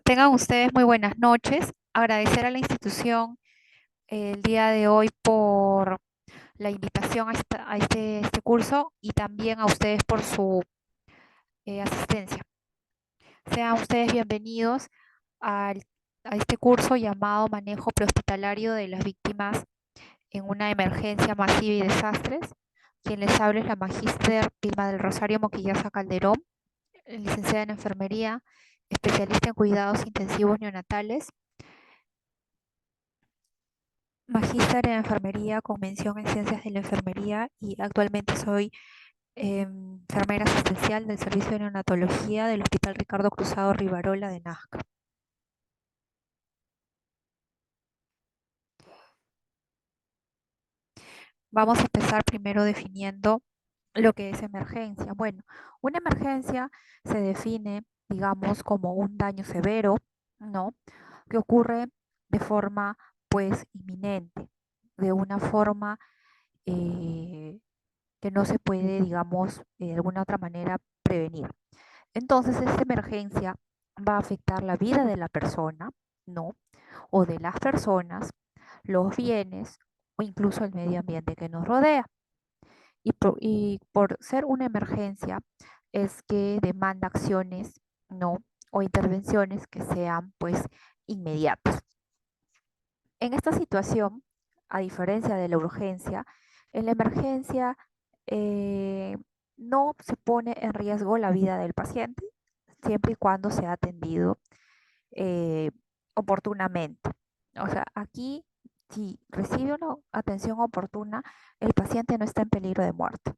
Tengan ustedes muy buenas noches. Agradecer a la institución el día de hoy por la invitación a este curso y también a ustedes por su asistencia. Sean ustedes bienvenidos al- a este curso llamado Manejo Prehospitalario de las Víctimas en una Emergencia Masiva y Desastres. Quien les habla es la magíster Vilma del Rosario Moquillaza Calderón, licenciada en Enfermería, especialista en cuidados intensivos neonatales, magíster en enfermería con mención en ciencias de la enfermería y actualmente soy enfermera asistencial del servicio de neonatología del Hospital Ricardo Cruzado Rivarola de Nazca. Vamos a empezar primero definiendo lo que es emergencia. Bueno, una emergencia se define, digamos, como un daño severo, ¿no? Que ocurre de forma, pues, inminente, de una forma eh, que no se puede, digamos, de alguna otra manera prevenir. Entonces, esta emergencia va a afectar la vida de la persona, ¿no? O de las personas, los bienes o incluso el medio ambiente que nos rodea. Y por ser una emergencia es que demanda acciones, ¿no? O intervenciones que sean, pues, inmediatas. En esta situación, a diferencia de la urgencia, en la emergencia eh, no se pone en riesgo la vida del paciente siempre y cuando sea atendido eh, oportunamente. O sea, aquí, si recibe una atención oportuna, el paciente no está en peligro de muerte.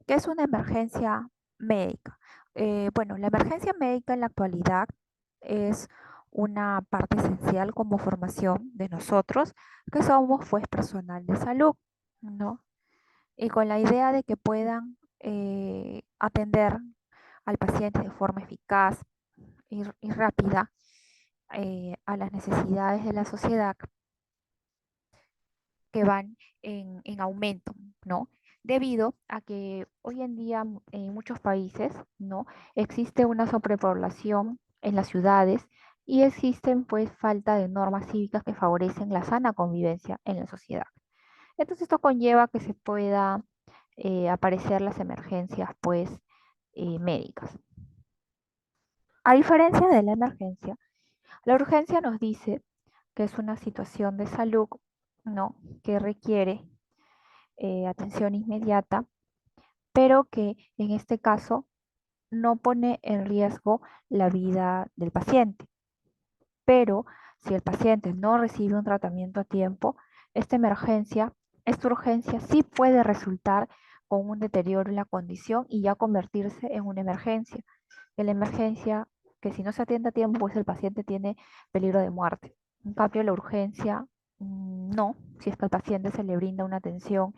¿Qué es una emergencia médica? Bueno, la emergencia médica en la actualidad es una parte esencial como formación de nosotros, que somos pues personal de salud, ¿no? Y con la idea de que puedan atender al paciente de forma eficaz y rápida a las necesidades de la sociedad que van en aumento, ¿no? Debido a que hoy en día en muchos países, ¿no? Existe una sobrepoblación en las ciudades y existen pues falta de normas cívicas que favorecen la sana convivencia en la sociedad. Entonces esto conlleva que se pueda aparecer las emergencias pues médicas. A diferencia de la emergencia, la urgencia nos dice que es una situación de salud, ¿no? Que requiere atención inmediata, pero que en este caso no pone en riesgo la vida del paciente. Pero si el paciente no recibe un tratamiento a tiempo, esta emergencia, esta urgencia sí puede resultar con un deterioro en la condición y ya convertirse en una emergencia. En la emergencia, que si no se atiende a tiempo, pues el paciente tiene peligro de muerte. En cambio, la urgencia, no, si es que al paciente se le brinda una atención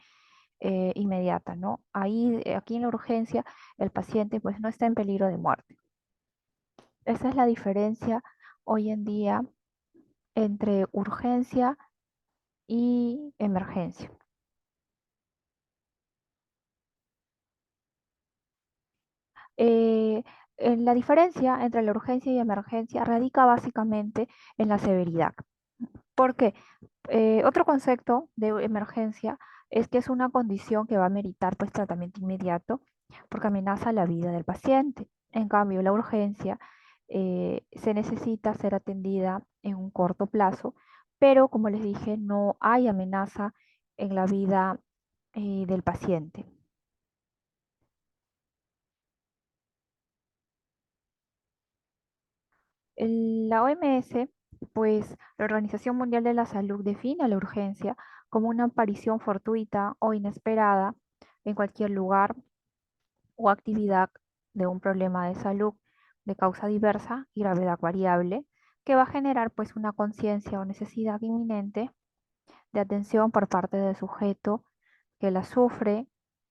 inmediata, ¿no? Ahí, aquí en la urgencia, el paciente pues no está en peligro de muerte. Esa es la diferencia hoy en día entre urgencia y emergencia. Eh, la diferencia entre la urgencia y emergencia radica básicamente en la severidad. ¿Por qué? Otro concepto de emergencia es que es una condición que va a meritar pues tratamiento inmediato porque amenaza la vida del paciente. En cambio, la urgencia se necesita ser atendida en un corto plazo, pero como les dije, no hay amenaza en la vida del paciente. La OMS, pues la Organización Mundial de la Salud define la urgencia como una aparición fortuita o inesperada en cualquier lugar o actividad de un problema de salud de causa diversa y gravedad variable que va a generar pues una conciencia o necesidad inminente de atención por parte del sujeto que la sufre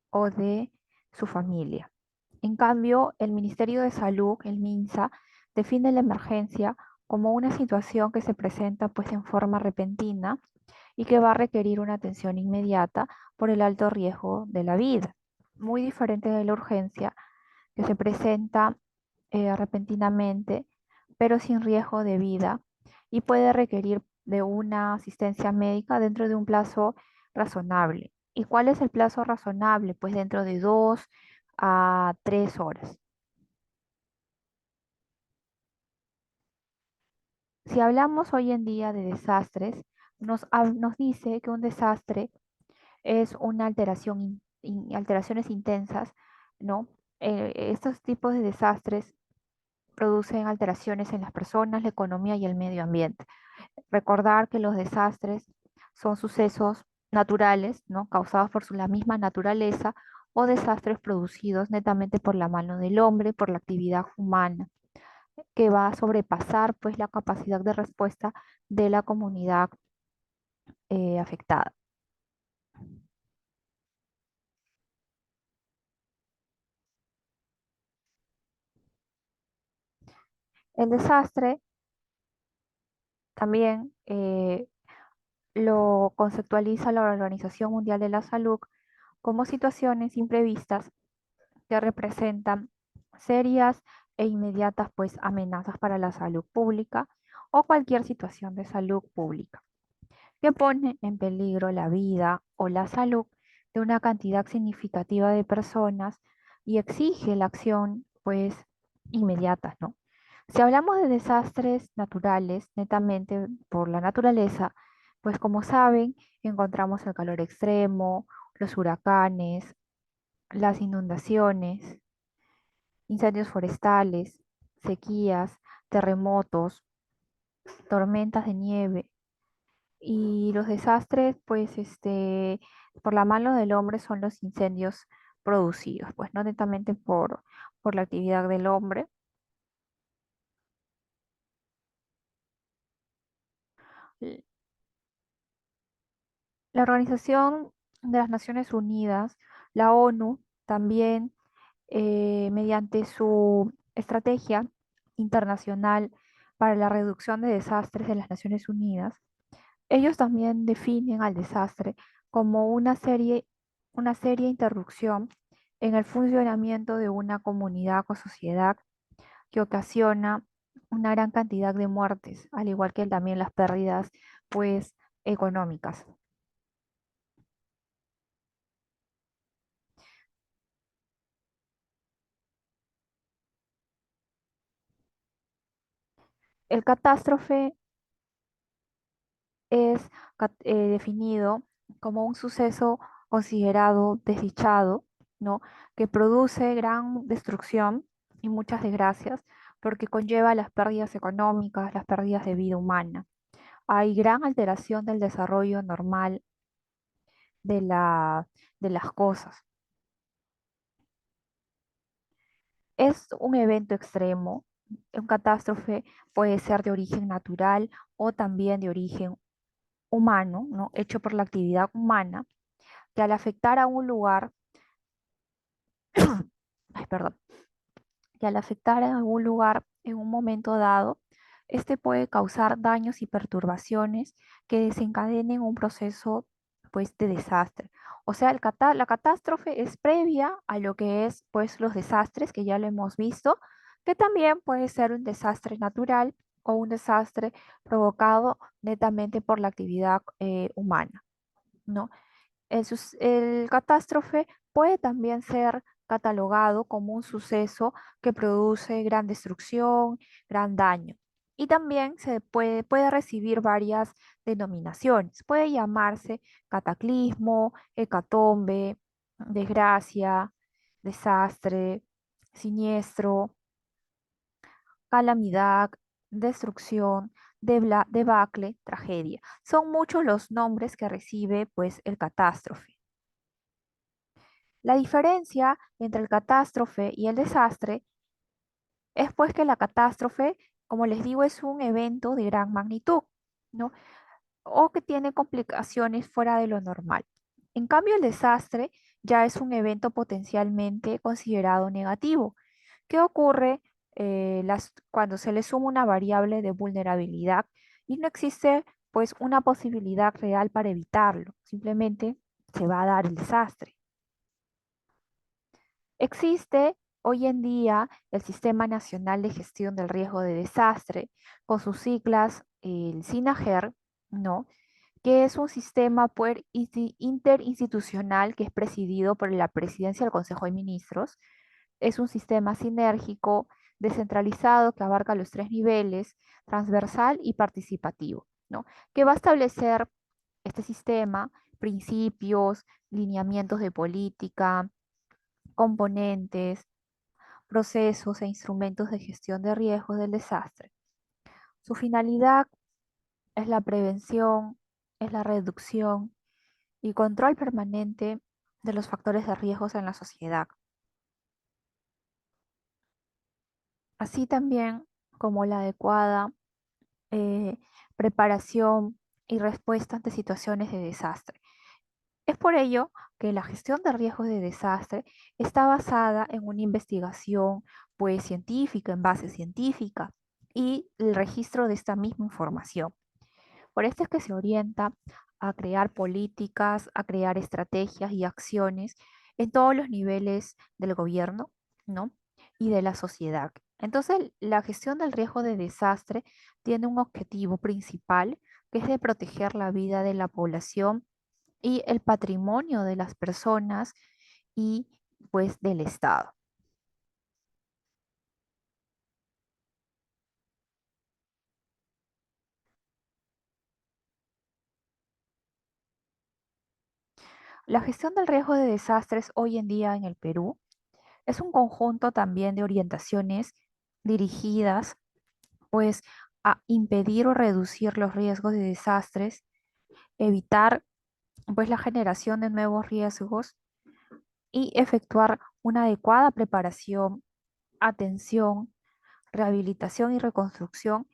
o de su familia. En cambio, el Ministerio de Salud, el MINSA, define la emergencia como una situación que se presenta pues en forma repentina y que va a requerir una atención inmediata por el alto riesgo de la vida. Muy diferente de la urgencia que se presenta repentinamente, pero sin riesgo de vida, y puede requerir de una asistencia médica dentro de un plazo razonable. ¿Y cuál es el plazo razonable? Pues dentro de 2 a 3 horas. Si hablamos hoy en día de desastres, nos dice que un desastre es una alteraciones intensas, ¿no? Estos tipos de desastres producen alteraciones en las personas, la economía y el medio ambiente. Recordar que los desastres son sucesos naturales, ¿no? Causados por la misma naturaleza, o desastres producidos netamente por la mano del hombre, por la actividad humana, que va a sobrepasar pues la capacidad de respuesta de la comunidad afectada. El desastre también lo conceptualiza la Organización Mundial de la Salud como situaciones imprevistas que representan serias e inmediatas pues amenazas para la salud pública o cualquier situación de salud pública que pone en peligro la vida o la salud de una cantidad significativa de personas y exige la acción pues inmediata, ¿no? Si hablamos de desastres naturales, netamente por la naturaleza, pues como saben, encontramos el calor extremo, los huracanes, las inundaciones, incendios forestales, sequías, terremotos, tormentas de nieve y los desastres, pues por la mano del hombre son los incendios producidos, pues no netamente por la actividad del hombre. L- La Organización de las Naciones Unidas, la ONU, también mediante su estrategia internacional para la reducción de desastres de las Naciones Unidas, ellos también definen al desastre como una seria interrupción en el funcionamiento de una comunidad o sociedad que ocasiona una gran cantidad de muertes, al igual que también las pérdidas, pues, económicas. El catástrofe es definido como un suceso considerado desdichado, ¿no? Que produce gran destrucción y muchas desgracias porque conlleva las pérdidas económicas, las pérdidas de vida humana. Hay gran alteración del desarrollo normal de de las cosas. Es un evento extremo. Un catástrofe puede ser de origen natural o también de origen humano, ¿no? Hecho por la actividad humana, que al afectar a un lugar, ay, perdón, que al afectar a algún lugar en un momento dado, este puede causar daños y perturbaciones que desencadenen un proceso pues de desastre. O sea, la catástrofe es previa a lo que es pues los desastres que ya lo hemos visto, que también puede ser un desastre natural o un desastre provocado netamente por la actividad humana, ¿no? El catástrofe puede también ser catalogado como un suceso que produce gran destrucción, gran daño. Y también puede recibir varias denominaciones. Puede llamarse cataclismo, hecatombe, desgracia, desastre, siniestro, calamidad, destrucción, debacle, tragedia. Son muchos los nombres que recibe pues el catástrofe. La diferencia entre el catástrofe y el desastre es pues que la catástrofe, como les digo, es un evento de gran magnitud, ¿no? O que tiene complicaciones fuera de lo normal. En cambio, el desastre ya es un evento potencialmente considerado negativo. ¿Qué ocurre cuando se le suma una variable de vulnerabilidad y no existe pues una posibilidad real para evitarlo? Simplemente se va a dar el desastre. Existe Hoy en día, el Sistema Nacional de Gestión del Riesgo de Desastre, con sus siglas, el SINAGER, ¿no? Que es un sistema interinstitucional que es presidido por la Presidencia del Consejo de Ministros. Es un sistema sinérgico, descentralizado, que abarca los tres niveles, transversal y participativo, ¿no? Que va a establecer este sistema, principios, lineamientos de política, componentes, procesos e instrumentos de gestión de riesgos del desastre. Su finalidad es la prevención, es la reducción y control permanente de los factores de riesgos en la sociedad, así también como la adecuada eh, preparación y respuesta ante situaciones de desastre. Es por ello que la gestión de riesgos de desastre está basada en una investigación pues científica, en base científica y el registro de esta misma información. Por esto es que se orienta a crear políticas, a crear estrategias y acciones en todos los niveles del gobierno, ¿no? Y de la sociedad. Entonces, la gestión del riesgo de desastre tiene un objetivo principal, que es de proteger la vida de la población y el patrimonio de las personas y pues del Estado. La gestión del riesgo de desastres hoy en día en el Perú es un conjunto también de orientaciones dirigidas pues a impedir o reducir los riesgos de desastres, evitar pues la generación de nuevos riesgos y efectuar una adecuada preparación, atención, rehabilitación y reconstrucción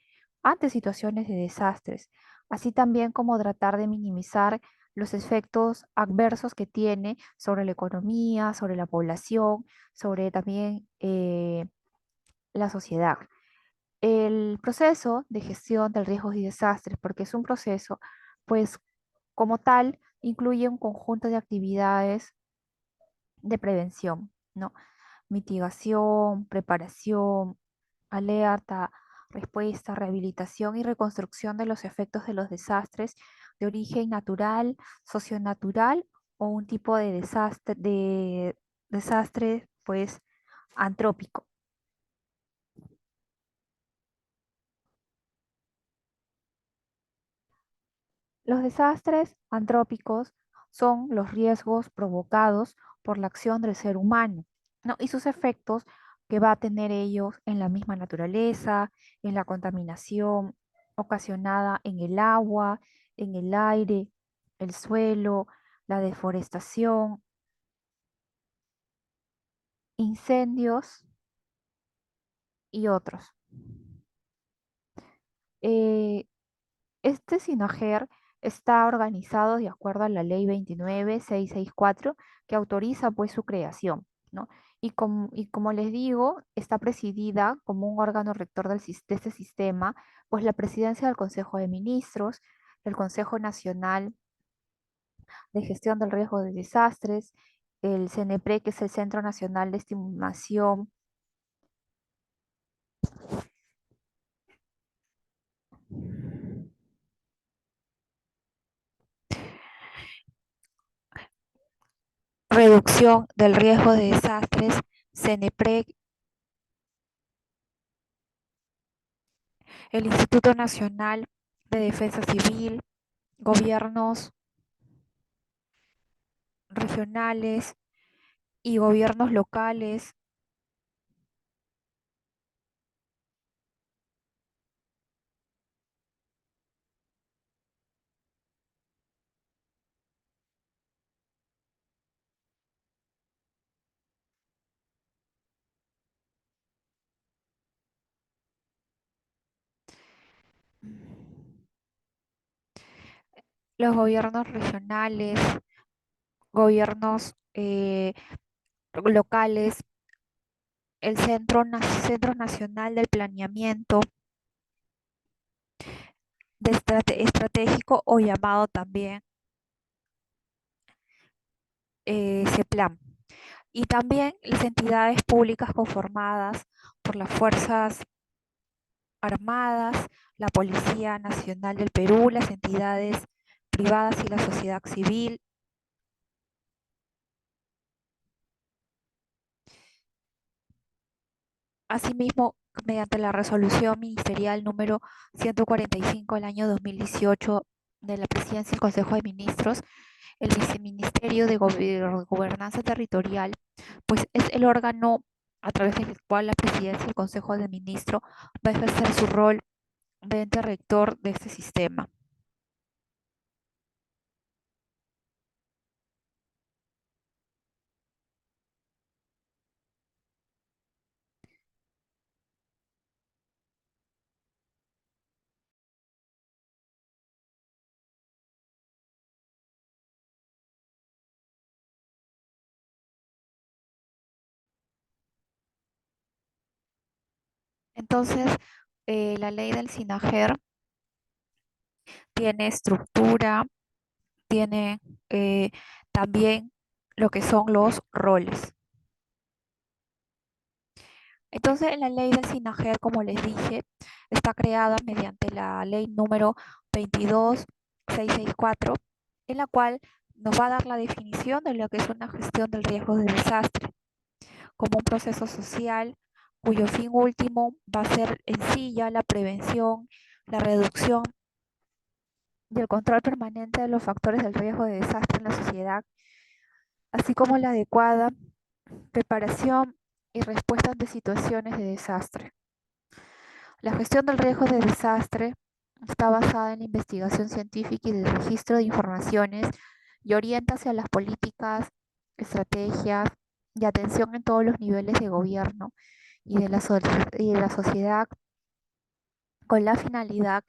ante situaciones de desastres, así también como tratar de minimizar los efectos adversos que tiene sobre la economía, sobre la población, sobre también la sociedad. El proceso de gestión del riesgos y desastres, porque es un proceso, pues como tal, incluye un conjunto de actividades de prevención, ¿no? Mitigación, preparación, alerta, respuesta, rehabilitación y reconstrucción de los efectos de los desastres de origen natural, socionatural o un tipo de desastre, pues, antrópico. Los desastres antrópicos son los riesgos provocados por la acción del ser humano, ¿no? Y sus efectos que va a tener ellos en la misma naturaleza, en la contaminación ocasionada en el agua, en el aire, el suelo, la deforestación, incendios y otros. Eh, Este SINAGER está organizado de acuerdo a la ley 29664 que autoriza pues su creación, ¿no? Y como les digo, está presidida como un órgano rector de este sistema, pues la presidencia del Consejo de Ministros, el Consejo Nacional de Gestión del Riesgo de Desastres, el CNPRE, que es el Centro Nacional de Estimación, Reducción del Riesgo de Desastres, CNPRE, el Instituto Nacional de Defensa Civil, gobiernos regionales y gobiernos locales. Los gobiernos regionales, gobiernos locales, el Centro Nacional del Planeamiento Estratégico o llamado también CEPLAN. y también las entidades públicas conformadas por las Fuerzas Armadas, la Policía Nacional del Perú, las entidades privadas y la sociedad civil. Asimismo, mediante la resolución ministerial número 145 del año 2018 de la Presidencia del Consejo de Ministros, el Viceministerio de Gobernanza Territorial, pues es el órgano a través del cual la Presidencia del Consejo de Ministros va a ejercer su rol de ente rector de este sistema. Entonces, la ley del SINAGER tiene estructura, tiene también lo que son los roles. Entonces, la ley del SINAGER, como les dije, está creada mediante la ley número 22664, en la cual nos va a dar la definición de lo que es una gestión del riesgo de desastre, como un proceso social cuyo fin último va a ser en sí ya la prevención, la reducción y el control permanente de los factores del riesgo de desastre en la sociedad, así como la adecuada preparación y respuesta ante situaciones de desastre. La gestión del riesgo de desastre está basada en la investigación científica y el registro de informaciones y orienta hacia las políticas, estrategias y atención en todos los niveles de gobierno y de la sociedad con la finalidad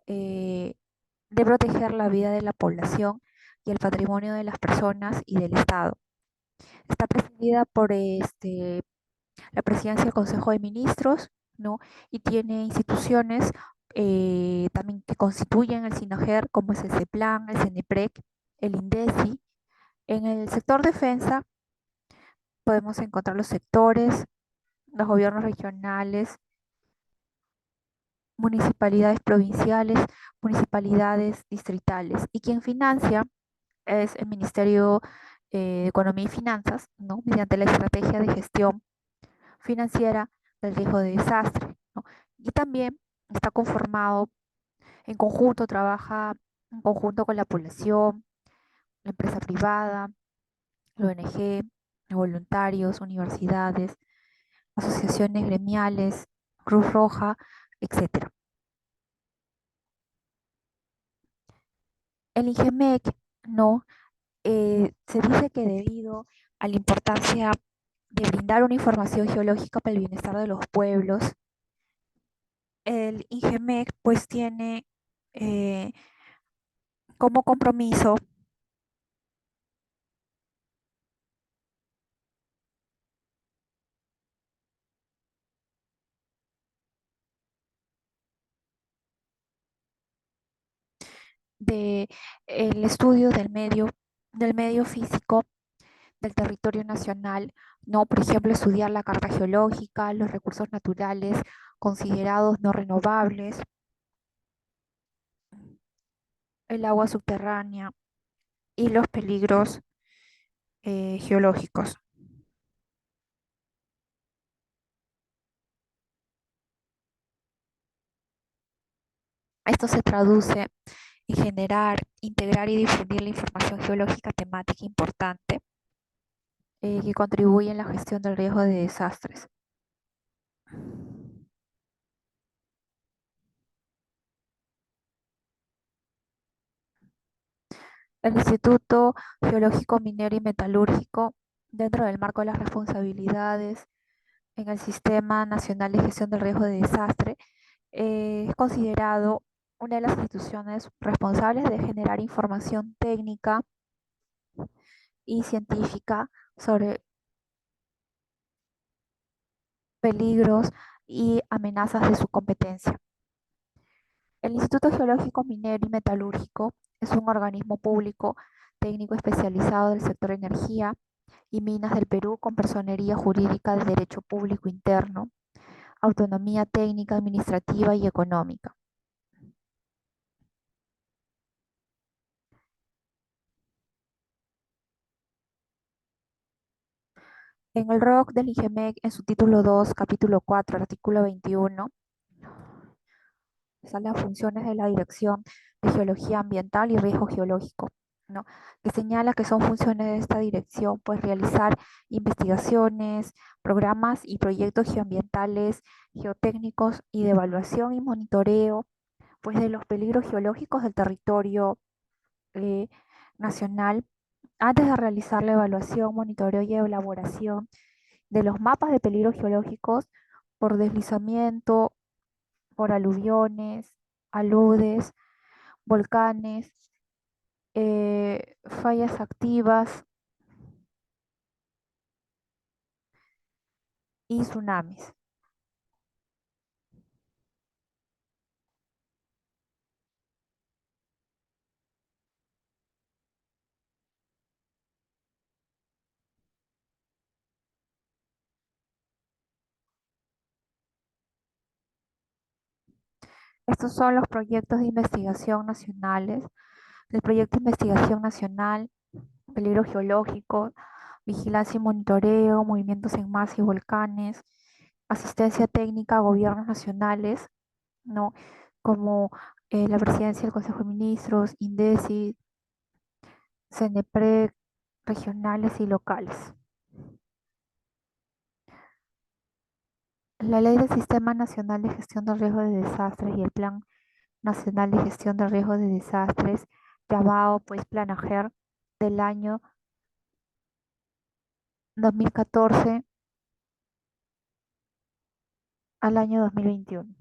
eh, de proteger la vida de la población y el patrimonio de las personas y del Estado. Está presidida por la presidencia del Consejo de Ministros, ¿no? Y tiene instituciones también que constituyen el SINAGER, como es el CEPLAN, el CENEPREC, el INDECI. En el sector defensa podemos encontrar los sectores, los gobiernos regionales, municipalidades provinciales, municipalidades distritales. Y quien financia es el Ministerio de Economía y Finanzas, ¿no? Mediante la estrategia de gestión financiera del riesgo de desastre, ¿no? Y también está conformado en conjunto, trabaja en conjunto con la población, la empresa privada, la ONG, voluntarios, universidades, asociaciones gremiales, Cruz Roja, etcétera. El INGEMEC, ¿no? Se dice que debido a la importancia de brindar una información geológica para el bienestar de los pueblos, el INGEMEC pues tiene eh, como compromiso de el estudio del medio físico del territorio nacional, ¿no? Por ejemplo, estudiar la carga geológica, los recursos naturales considerados no renovables, el agua subterránea y los peligros geológicos. Esto se traduce en generar, integrar y difundir la información geológica temática importante que contribuye en la gestión del riesgo de desastres. El Instituto Geológico Minero y Metalúrgico, dentro del marco de las responsabilidades en el Sistema Nacional de Gestión del Riesgo de Desastre, es considerado una de las instituciones responsables de generar información técnica y científica sobre peligros y amenazas de su competencia. El Instituto Geológico Minero y Metalúrgico es un organismo público técnico especializado del sector energía y Minas del Perú con personería jurídica de derecho público interno, autonomía técnica, administrativa y económica. En el ROC del IGMEC, en su título 2, capítulo 4, artículo 21, están las funciones de la Dirección de Geología Ambiental y Riesgo Geológico, ¿no? Que señala que son funciones de esta dirección, pues realizar investigaciones, programas y proyectos geoambientales, geotécnicos y de evaluación y monitoreo, pues de los peligros geológicos del territorio eh, nacional, antes de realizar la evaluación, monitoreo y elaboración de los mapas de peligros geológicos por deslizamiento, por aluviones, aludes, volcanes, fallas activas y tsunamis. Estos son los proyectos de investigación nacionales. El proyecto de investigación nacional, peligro geológico, vigilancia y monitoreo, movimientos en masa y volcanes, asistencia técnica a gobiernos nacionales, ¿no? Como la presidencia del Consejo de Ministros, INDECI, CENEPRED, regionales y locales. La Ley del Sistema Nacional de Gestión de Riesgos de Desastres y el Plan Nacional de Gestión de Riesgos de Desastres, llamado pues Plan AGER, del año 2014 al año 2021.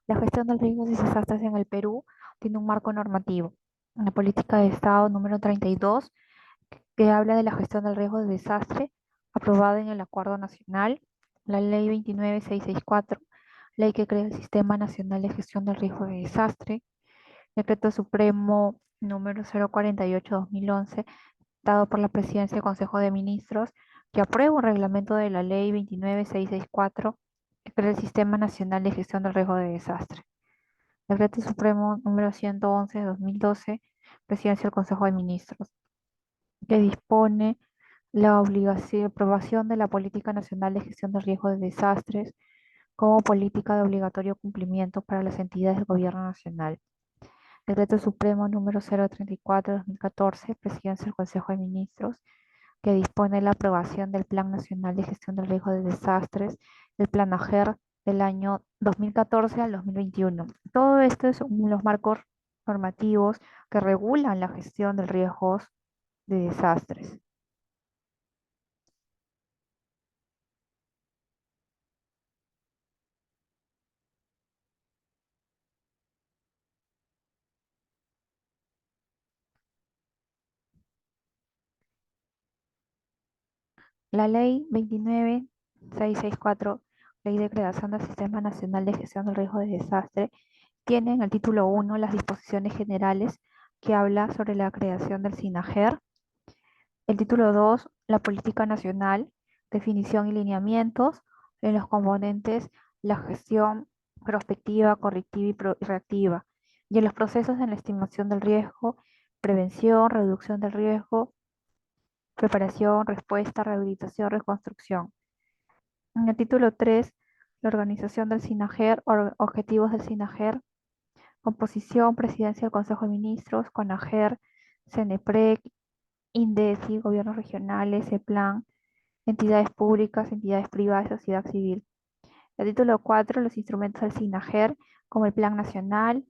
La gestión de riesgos y desastres en el Perú tiene un marco normativo, una política de Estado número 32, que habla de la gestión del riesgo de desastre, aprobada en el Acuerdo Nacional, la Ley 29664, ley que crea el Sistema Nacional de Gestión del Riesgo de Desastre, Decreto Supremo número 048-2011, dado por la Presidencia del Consejo de Ministros, que aprueba un reglamento de la Ley 29664, que crea el Sistema Nacional de Gestión del Riesgo de Desastre. Decreto Supremo número 111-2012, Presidencia del Consejo de Ministros, que dispone la obligación, aprobación de la Política Nacional de Gestión de Riesgo de Desastres como política de obligatorio cumplimiento para las entidades del Gobierno Nacional. Decreto Supremo número 034-2014, Presidencia del Consejo de Ministros, que dispone la aprobación del Plan Nacional de Gestión del Riesgo de Desastres, el Plan AGER del año 2014 al 2021. Todo esto son los marcos normativos que regulan la gestión de riesgos de desastres. La Ley 29664, Ley de Creación del Sistema Nacional de Gestión del Riesgo de Desastre, tiene en el título 1 las disposiciones generales que habla sobre la creación del SINAGER. El título 2, la política nacional, definición y lineamientos en los componentes, la gestión prospectiva, correctiva y reactiva, y en los procesos en la estimación del riesgo, prevención, reducción del riesgo, preparación, respuesta, rehabilitación, reconstrucción. En el título 3, la organización del SINAGER, objetivos del SINAGER, composición, presidencia del Consejo de Ministros, CONAGER, CENEPREC, INDECI, gobiernos regionales, EPLAN, entidades públicas, entidades privadas y sociedad civil. El título 4, los instrumentos del SINAGER, como el Plan Nacional,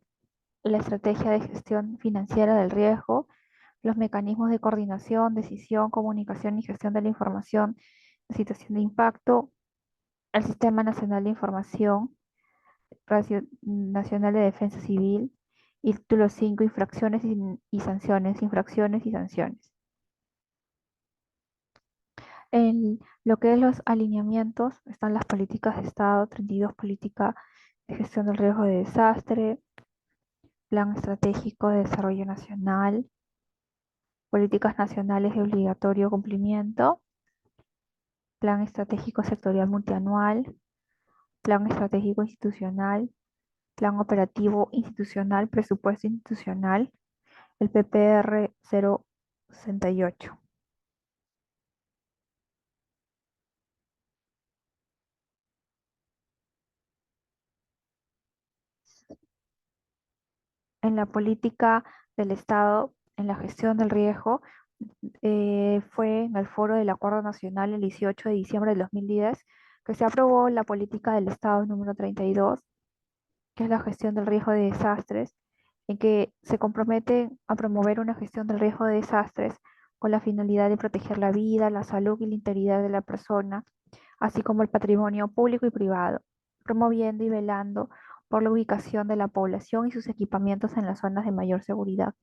la estrategia de gestión financiera del riesgo, los mecanismos de coordinación, decisión, comunicación y gestión de la información en situación de impacto, el Sistema Nacional de Información, Nacional de Defensa Civil, y título 5, infracciones y sanciones, infracciones y sanciones. En lo que es los alineamientos están las políticas de Estado, 32, política de gestión del riesgo de desastre, plan estratégico de desarrollo nacional, políticas nacionales de obligatorio cumplimiento, plan estratégico sectorial multianual, plan estratégico institucional, plan operativo institucional, presupuesto institucional, el PPR 068. En la política del Estado, en la gestión del riesgo, fue en el foro del Acuerdo Nacional el 18 de diciembre del 2010 que se aprobó la política del Estado número 32, que es la gestión del riesgo de desastres, en que se compromete a promover una gestión del riesgo de desastres con la finalidad de proteger la vida, la salud y la integridad de la persona, así como el patrimonio público y privado, promoviendo y velando por la ubicación de la población y sus equipamientos en las zonas de mayor seguridad,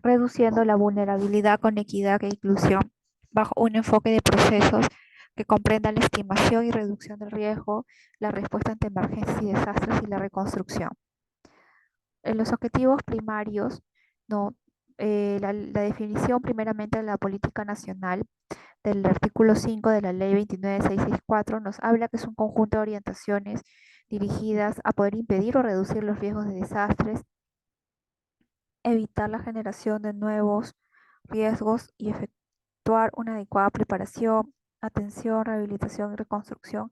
reduciendo la vulnerabilidad con equidad e inclusión bajo un enfoque de procesos que comprenda la estimación y reducción del riesgo, la respuesta ante emergencias y desastres y la reconstrucción. En los objetivos primarios, no, la definición primeramente de la política nacional del artículo 5 de la ley 29664 nos habla que es un conjunto de orientaciones dirigidas a poder impedir o reducir los riesgos de desastres, evitar la generación de nuevos riesgos y efectuar una adecuada preparación, atención, rehabilitación y reconstrucción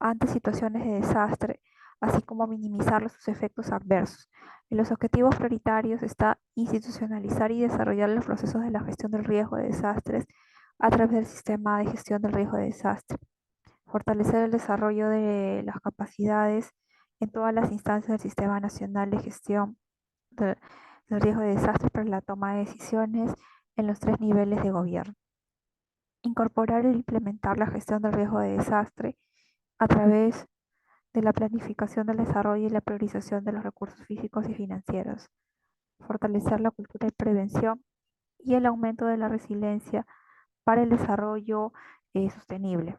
ante situaciones de desastre, así como minimizar sus efectos adversos. En los objetivos prioritarios está institucionalizar y desarrollar los procesos de la gestión del riesgo de desastres a través del sistema de gestión del riesgo de desastre, fortalecer el desarrollo de las capacidades en todas las instancias del Sistema Nacional de Gestión de, del Riesgo de Desastres para la toma de decisiones en los tres niveles de gobierno. Incorporar e implementar la gestión del riesgo de desastre a través de la planificación del desarrollo y la priorización de los recursos físicos y financieros. Fortalecer la cultura de prevención y el aumento de la resiliencia para el desarrollo sostenible.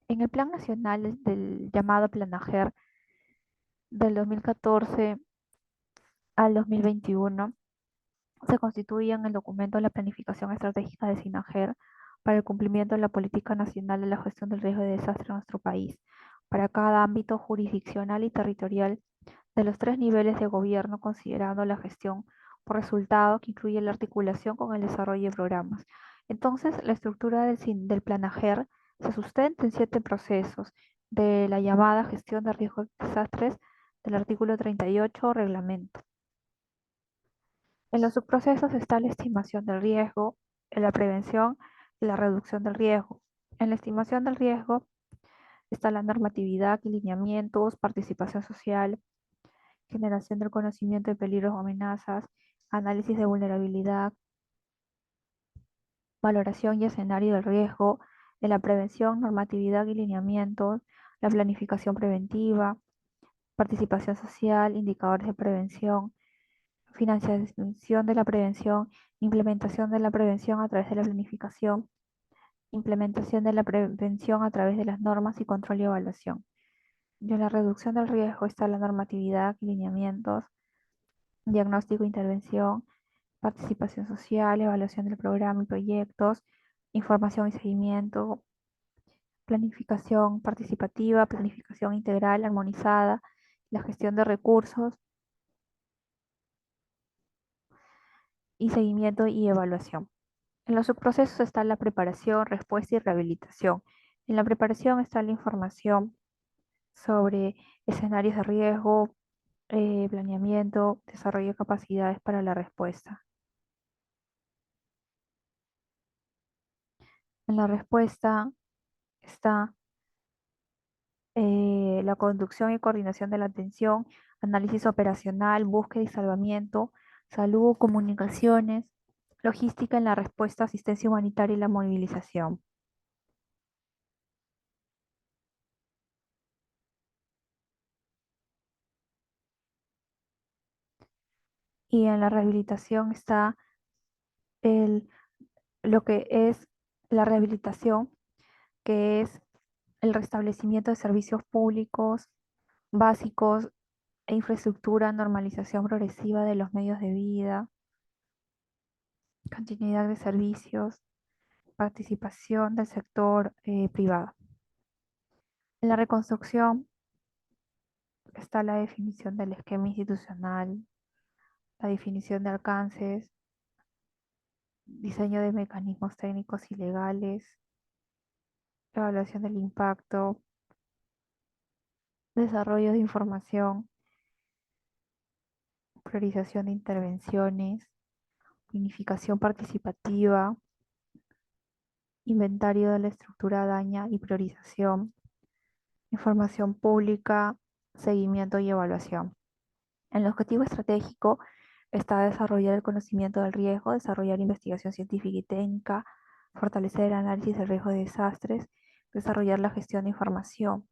En el Plan Nacional del llamado Planager del 2014 al 2021, se constituye en el documento de la planificación estratégica de SINAGER para el cumplimiento de la política nacional de la gestión del riesgo de desastre en nuestro país, para cada ámbito jurisdiccional y territorial de los tres niveles de gobierno, considerando la gestión por resultado que incluye la articulación con el desarrollo de programas. Entonces, la estructura del Planager se sustenta en 7 procesos de la llamada gestión de riesgos de desastres del artículo 38 reglamento. En los subprocesos está la estimación del riesgo, la prevención y la reducción del riesgo. En la estimación del riesgo está la normatividad y lineamientos, participación social, generación del conocimiento de peligros o amenazas, análisis de vulnerabilidad, valoración y escenario del riesgo. En la prevención, normatividad y lineamientos, la planificación preventiva, participación social, indicadores de prevención, financiación de la prevención, implementación de la prevención a través de la planificación, implementación de la prevención a través de las normas y control y evaluación. Y en la reducción del riesgo está la normatividad, lineamientos, diagnóstico e intervención, participación social, evaluación del programa y proyectos, información y seguimiento, planificación participativa, planificación integral, armonizada, la gestión de recursos y seguimiento y evaluación. En los subprocesos está la preparación, respuesta y rehabilitación. En la preparación está la información sobre escenarios de riesgo, planeamiento, desarrollo de capacidades para la respuesta. En la respuesta está la conducción y coordinación de la atención, análisis operacional, búsqueda y salvamiento, salud, comunicaciones, logística en la respuesta, asistencia humanitaria y la movilización. Y en la rehabilitación está el, lo que es la rehabilitación, que es el restablecimiento de servicios públicos básicos e infraestructura, normalización progresiva de los medios de vida, continuidad de servicios, participación del sector privado. En la reconstrucción está la definición del esquema institucional, la definición de alcances, diseño de mecanismos técnicos y legales, evaluación del impacto, desarrollo de información, priorización de intervenciones, unificación participativa, inventario de la estructura daña y priorización, información pública, seguimiento y evaluación. En el objetivo estratégico está desarrollar el conocimiento del riesgo, desarrollar investigación científica y técnica, fortalecer el análisis del riesgo de desastres, desarrollar la gestión de información.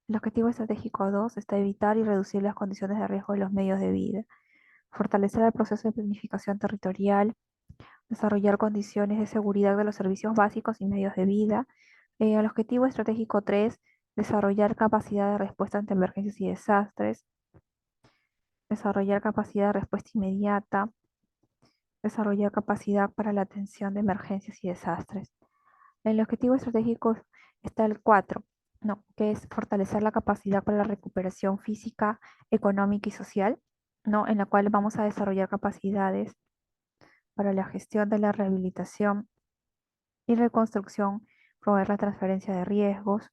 El objetivo estratégico 2 está evitar y reducir las condiciones de riesgo de los medios de vida, fortalecer el proceso de planificación territorial, desarrollar condiciones de seguridad de los servicios básicos y medios de vida. El objetivo estratégico 3, desarrollar capacidad de respuesta ante emergencias y desastres, desarrollar capacidad de respuesta inmediata, desarrollar capacidad para la atención de emergencias y desastres. En el objetivo estratégico está el 4, ¿no? Que es fortalecer la capacidad para la recuperación física, económica y social, ¿no? En la cual vamos a desarrollar capacidades para la gestión de la rehabilitación y reconstrucción, promover la transferencia de riesgos.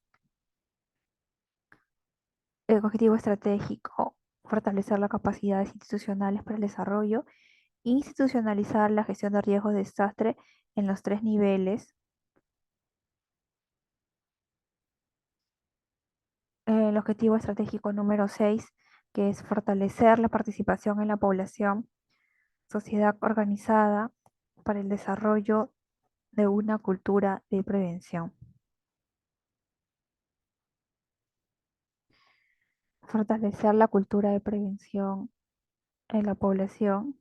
El objetivo estratégico, fortalecer las capacidades institucionales para el desarrollo, institucionalizar la gestión de riesgos de desastre en los 3 niveles. El objetivo estratégico número 6, que es fortalecer la participación en la población, sociedad organizada para el desarrollo de una cultura de prevención. Fortalecer la cultura de prevención en la población,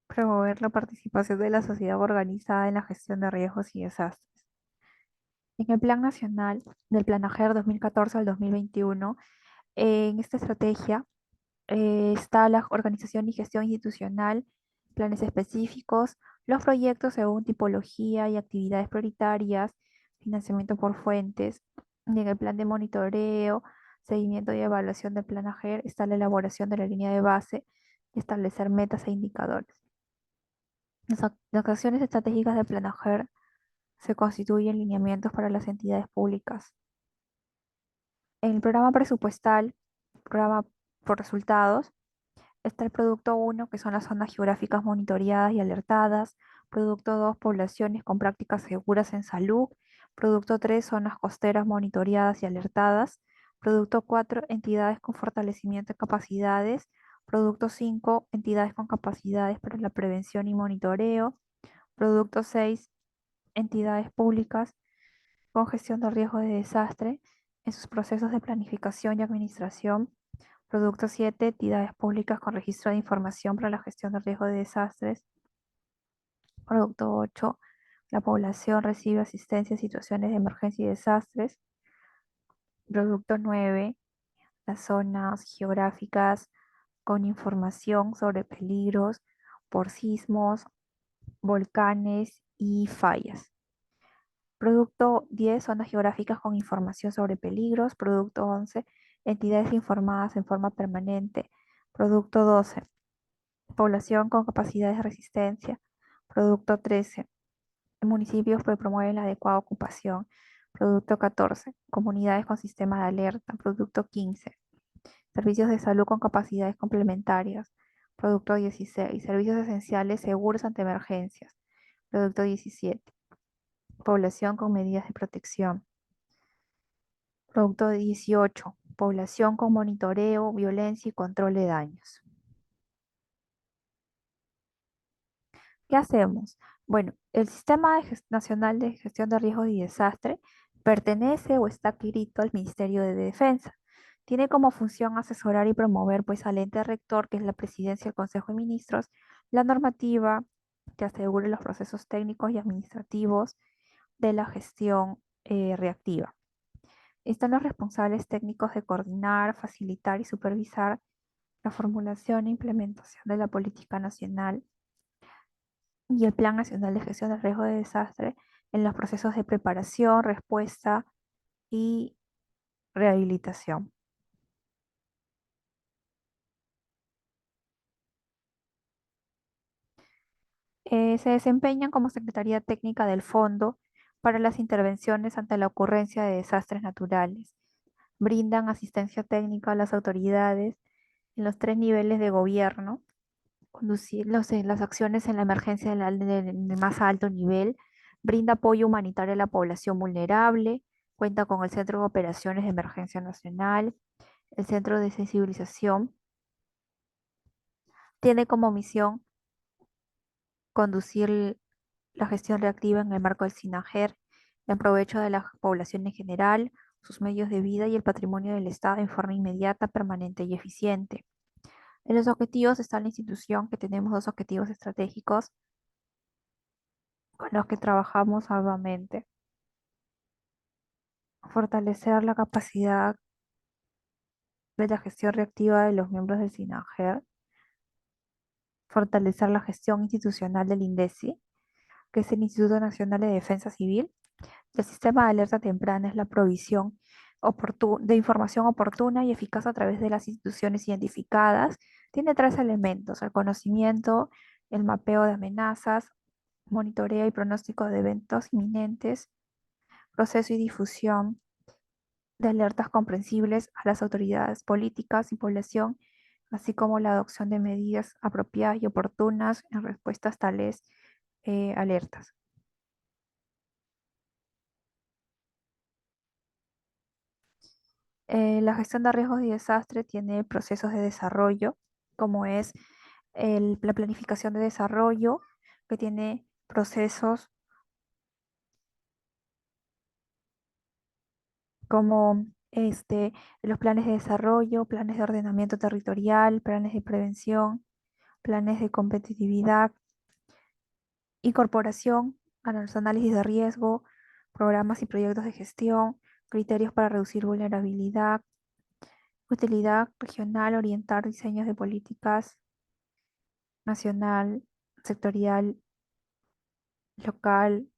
promover la participación de la sociedad organizada en la gestión de riesgos y desastres. En el Plan Nacional del Plan AGER 2014 al 2021, en esta estrategia está la organización y gestión institucional, planes específicos, los proyectos según tipología y actividades prioritarias, financiamiento por fuentes. Y en el plan de monitoreo, seguimiento y evaluación del plan AGER está la elaboración de la línea de base y establecer metas e indicadores. Las acciones estratégicas del plan AGER se constituyen lineamientos para las entidades públicas. En el programa presupuestal, programa por resultados, está el producto 1, que son las zonas geográficas monitoreadas y alertadas. Producto 2, poblaciones con prácticas seguras en salud. Producto 3, zonas costeras monitoreadas y alertadas. Producto 4, entidades con fortalecimiento de capacidades. Producto 5, entidades con capacidades para la prevención y monitoreo. Producto 6, entidades públicas con gestión de riesgo de desastre en sus procesos de planificación y administración. Producto 7, entidades públicas con registro de información para la gestión de riesgo de desastres. Producto 8, la población recibe asistencia en situaciones de emergencia y desastres. Producto 9, las zonas geográficas con información sobre peligros por sismos, volcanes y fallas. Producto 10, zonas geográficas con información sobre peligros. Producto 11, entidades informadas en forma permanente. Producto 12, población con capacidades de resistencia. Producto 13, municipios que promueven la adecuada ocupación. Producto 14, comunidades con sistema de alerta. Producto 15, servicios de salud con capacidades complementarias. Producto 16, servicios esenciales seguros ante emergencias. Producto 17, población con medidas de protección. Producto 18, población con monitoreo, violencia y control de daños. ¿Qué hacemos? Bueno, el Sistema Nacional de Gestión de Riesgos y Desastre pertenece o está adscrito al Ministerio de Defensa. Tiene como función asesorar y promover pues al ente rector, que es la Presidencia del Consejo de Ministros, la normativa que asegure los procesos técnicos y administrativos de la gestión reactiva. Están los responsables técnicos de coordinar, facilitar y supervisar la formulación e implementación de la política nacional y el Plan Nacional de Gestión de Riesgo de Desastre en los procesos de preparación, respuesta y rehabilitación. Se desempeñan como Secretaría Técnica del Fondo para las intervenciones ante la ocurrencia de desastres naturales. Brindan asistencia técnica a las autoridades en los tres niveles de gobierno, conducir las acciones en la emergencia de más alto nivel, brinda apoyo humanitario a la población vulnerable, cuenta con el Centro de Operaciones de Emergencia Nacional, el Centro de Sensibilización, tiene como misión conducir la gestión reactiva en el marco del SINAGER, en provecho de la población en general, sus medios de vida y el patrimonio del Estado en forma inmediata, permanente y eficiente. En los objetivos está la institución, que tenemos dos objetivos estratégicos con los que trabajamos arduamente. Fortalecer la capacidad de la gestión reactiva de los miembros del SINAGER, fortalecer la gestión institucional del INDECI, que es el Instituto Nacional de Defensa Civil. El sistema de alerta temprana es la provisión de información oportuna y eficaz a través de las instituciones identificadas. Tiene tres elementos: el conocimiento, el mapeo de amenazas, monitoreo y pronóstico de eventos inminentes, proceso y difusión de alertas comprensibles a las autoridades políticas y población, así como la adopción de medidas apropiadas y oportunas en respuestas a tales alertas. La gestión de riesgos y desastres tiene procesos de desarrollo, como es la planificación de desarrollo, que tiene procesos como los planes de desarrollo, planes de ordenamiento territorial, planes de prevención, planes de competitividad, incorporación a los análisis de riesgo, programas y proyectos de gestión, criterios para reducir vulnerabilidad, utilidad regional, orientar diseños de políticas nacional, sectorial, local,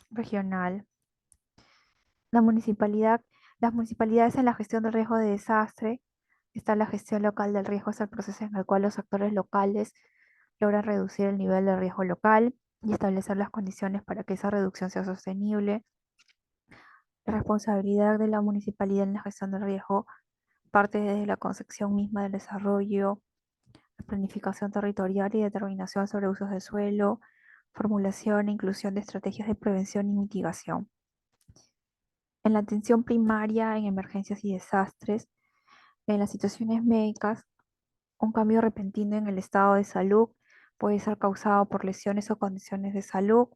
regional. La municipalidad, las municipalidades en la gestión del riesgo de desastre, está la gestión local del riesgo, es el proceso en el cual los actores locales logran reducir el nivel de riesgo local y establecer las condiciones para que esa reducción sea sostenible. La responsabilidad de la municipalidad en la gestión del riesgo parte desde la concepción misma del desarrollo, la planificación territorial y determinación sobre usos de suelo, formulación e inclusión de estrategias de prevención y mitigación. En la atención primaria en emergencias y desastres, en las situaciones médicas, un cambio repentino en el estado de salud puede ser causado por lesiones o condiciones de salud.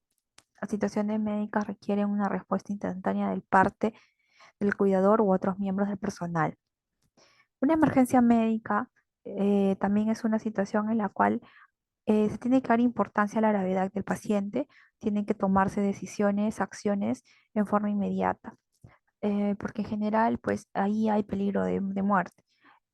Las situaciones médicas requieren una respuesta instantánea del parte del cuidador u otros miembros del personal. Una emergencia médica también es una situación en la cual se tiene que dar importancia a la gravedad del paciente, tienen que tomarse decisiones, acciones en forma inmediata, porque en general, pues ahí hay peligro de muerte.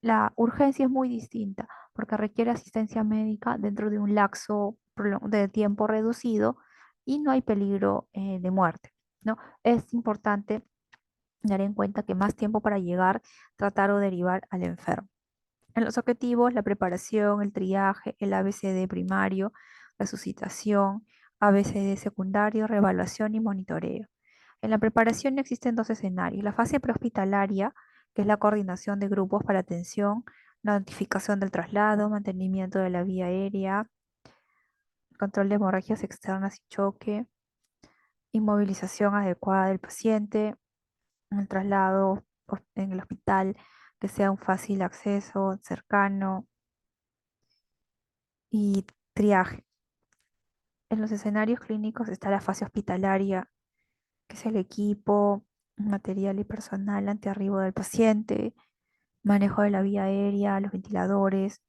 La urgencia es muy distinta, porque requiere asistencia médica dentro de un lapso de tiempo reducido y no hay peligro de muerte, ¿no? Es importante tener en cuenta que más tiempo para llegar, tratar o derivar al enfermo. En los objetivos, la preparación, el triaje, el ABCD primario, resucitación, ABCD secundario, reevaluación y monitoreo. En la preparación existen dos escenarios: la fase prehospitalaria, que es la coordinación de grupos para atención, notificación del traslado, mantenimiento de la vía aérea, control de hemorragias externas y choque, inmovilización adecuada del paciente, el traslado en el hospital que sea un fácil acceso, cercano, y triaje. En los escenarios clínicos está la fase hospitalaria, que es el equipo, material y personal ante arribo del paciente, manejo de la vía aérea, los ventiladores,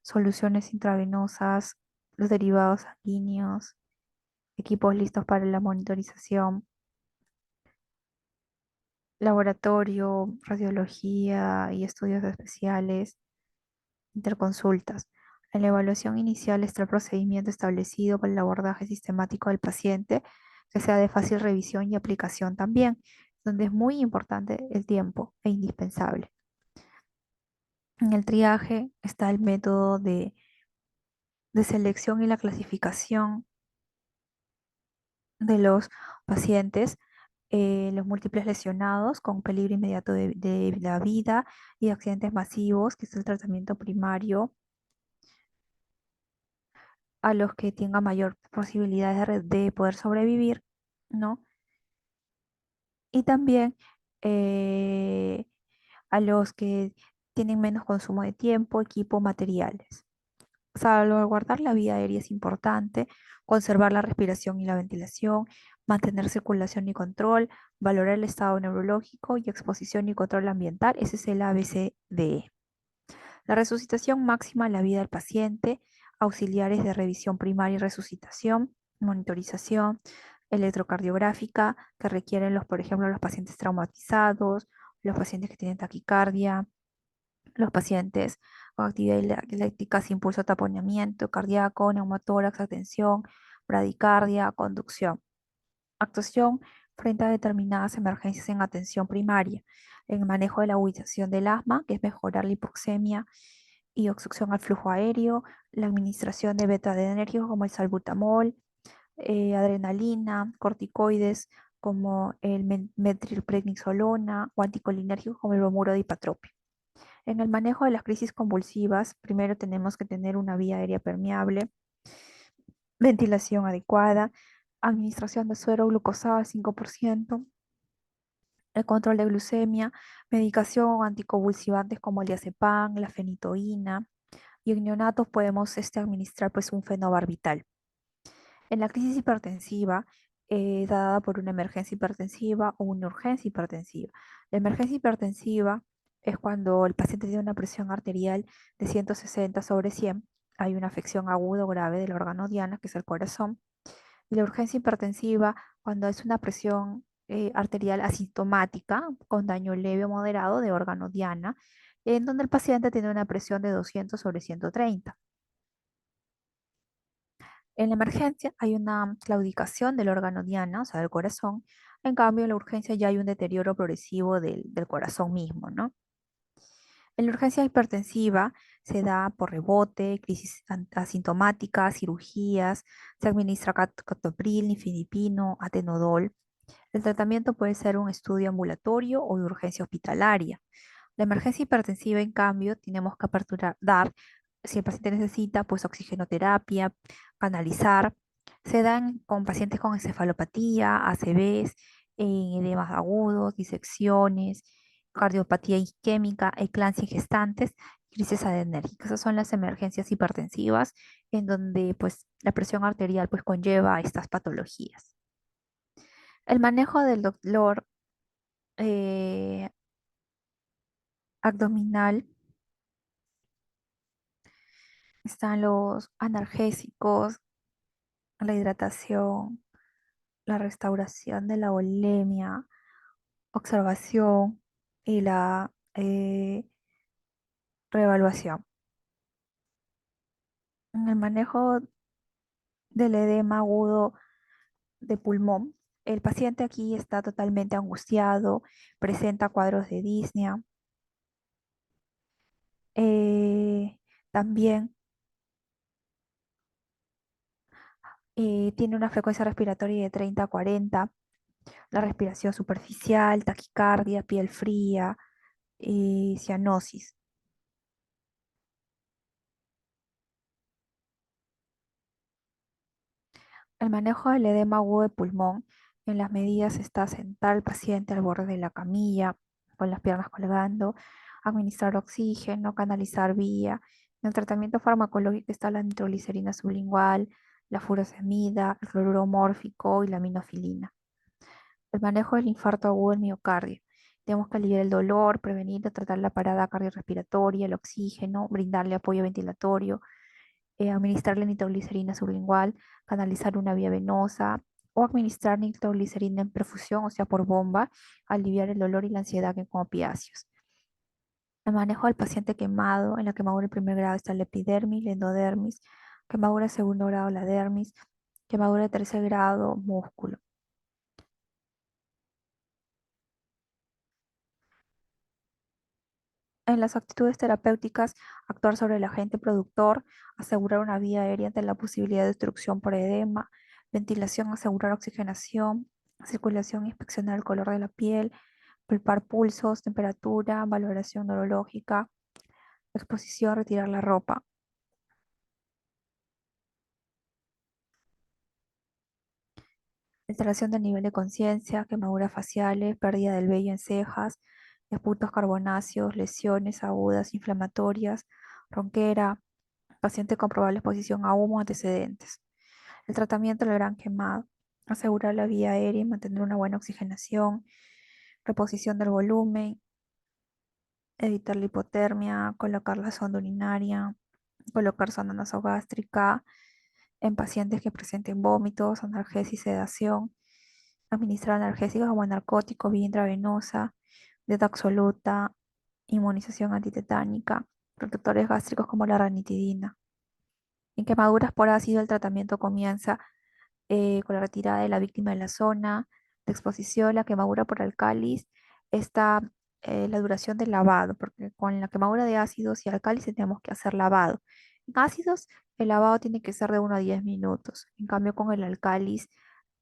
soluciones intravenosas, los derivados sanguíneos, equipos listos para la monitorización, laboratorio, radiología y estudios especiales, Interconsultas. En la evaluación inicial está el procedimiento establecido para el abordaje sistemático del paciente, que sea de fácil revisión y aplicación también, donde es muy importante el tiempo e indispensable. En el triaje está el método de selección y la clasificación de los pacientes, los múltiples lesionados con peligro inmediato de la vida y accidentes masivos, que es el tratamiento primario, a los que tengan mayor posibilidades de poder sobrevivir, ¿no? Y también eh, a los que tienen menos consumo de tiempo, equipo, materiales. Salvaguardar la vía aérea es importante, conservar la respiración y la ventilación, mantener circulación y control, valorar el estado neurológico y exposición y control ambiental. Ese es el ABCDE. La resucitación máxima, la vida del paciente, auxiliares de revisión primaria y resucitación, monitorización electrocardiográfica que requieren por ejemplo, los pacientes traumatizados, los pacientes que tienen taquicardia, los pacientes con actividad eléctrica sin pulso, taponamiento cardíaco, neumotórax, atención, bradicardia, conducción. Actuación frente a determinadas emergencias en atención primaria, en el manejo de la ubicación del asma, que es mejorar la hipoxemia y obstrucción al flujo aéreo, la administración de beta-adrenérgicos como el salbutamol, adrenalina, corticoides como el metilprednisolona o anticolinérgicos como el bromuro de ipatropio. En el manejo de las crisis convulsivas, primero tenemos que tener una vía aérea permeable, ventilación adecuada, administración de suero glucosado al 5%, el control de glucemia, medicación o anticonvulsivantes como el diazepam, la fenitoína, y en neonatos podemos administrar pues un fenobarbital. En la crisis hipertensiva, dada por una emergencia hipertensiva o una urgencia hipertensiva. La emergencia hipertensiva es cuando el paciente tiene una presión arterial de 160 sobre 100, hay una afección aguda o grave del órgano diana, que es el corazón. Y la urgencia hipertensiva, cuando es una presión arterial asintomática, con daño leve o moderado de órgano diana, en donde el paciente tiene una presión de 200 sobre 130. En la emergencia hay una claudicación del órgano diana, o sea, del corazón. En cambio, en la urgencia ya hay un deterioro progresivo del corazón mismo, ¿no? En la urgencia hipertensiva se da por rebote, crisis asintomática, cirugías, se administra captopril, nifedipino, atenodol. El tratamiento puede ser un estudio ambulatorio o de urgencia hospitalaria. La emergencia hipertensiva, en cambio, tenemos que dar, si el paciente necesita, pues oxigenoterapia, canalizar. Se dan con pacientes con encefalopatía, ACVs, edemas agudos, disecciones, cardiopatía isquémica, eclampsia en gestantes, crisis adrenérgica. Esas son las emergencias hipertensivas en donde pues la presión arterial pues conlleva estas patologías. El manejo del dolor eh, abdominal, están los analgésicos, la hidratación, la restauración de la volemia, observación y la reevaluación. En el manejo del edema agudo de pulmón, el paciente aquí está totalmente angustiado, presenta cuadros de disnea. También tiene una frecuencia respiratoria de 30 a 40, la respiración superficial, taquicardia, piel fría y cianosis. El manejo del edema agudo de pulmón, en las medidas está sentar al paciente al borde de la camilla con las piernas colgando, administrar oxígeno, canalizar vía. En el tratamiento farmacológico está la nitroglicerina sublingual, la furosemida, el cloruro mórfico y la minofilina. El manejo del infarto agudo del miocardio. Tenemos que aliviar el dolor, prevenir o tratar la parada cardiorrespiratoria, el oxígeno, brindarle apoyo ventilatorio, administrarle nitroglicerina sublingual, canalizar una vía venosa o administrar nitroglicerina en perfusión, o sea, por bomba, aliviar el dolor y la ansiedad con opiáceos. El manejo del paciente quemado. En la quemadura de primer grado está la epidermis, la endodermis, quemadura de segundo grado, la dermis, quemadura de tercer grado, músculo. En las actitudes terapéuticas, actuar sobre el agente productor, asegurar una vía aérea ante la posibilidad de obstrucción por edema, ventilación, asegurar oxigenación, circulación, inspeccionar el color de la piel, palpar pulsos, temperatura, valoración neurológica, exposición, retirar la ropa. Alteración del nivel de conciencia, quemaduras faciales, pérdida del vello en cejas, esputos carbonáceos, lesiones agudas inflamatorias, ronquera, paciente con probable exposición a humo, antecedentes. El tratamiento del gran quemado, asegurar la vía aérea y mantener una buena oxigenación, reposición del volumen, evitar la hipotermia, colocar la sonda urinaria, colocar sonda nasogástrica en pacientes que presenten vómitos, analgesia y sedación, administrar analgésicos como narcóticos vía intravenosa, dieta absoluta, inmunización antitetánica, protectores gástricos como la ranitidina. En quemaduras por ácido, el tratamiento comienza con la retirada de la víctima de la zona de exposición, la quemadura por álcalis, está la duración del lavado, porque con la quemadura de ácidos y álcalis tenemos que hacer lavado. En ácidos, el lavado tiene que ser de 1 a 10 minutos. En cambio, con el álcalis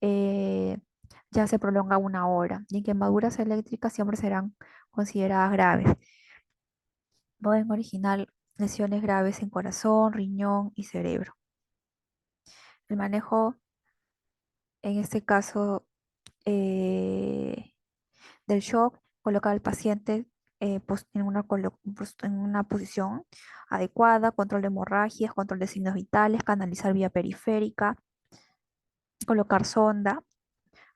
eh, ya se prolonga 1 hora. Y en quemaduras eléctricas siempre serán consideradas graves. Pueden originar lesiones graves en corazón, riñón y cerebro. El manejo, en este caso, eh, del shock, colocar al paciente en una posición adecuada, control de hemorragias, control de signos vitales, canalizar vía periférica, colocar sonda,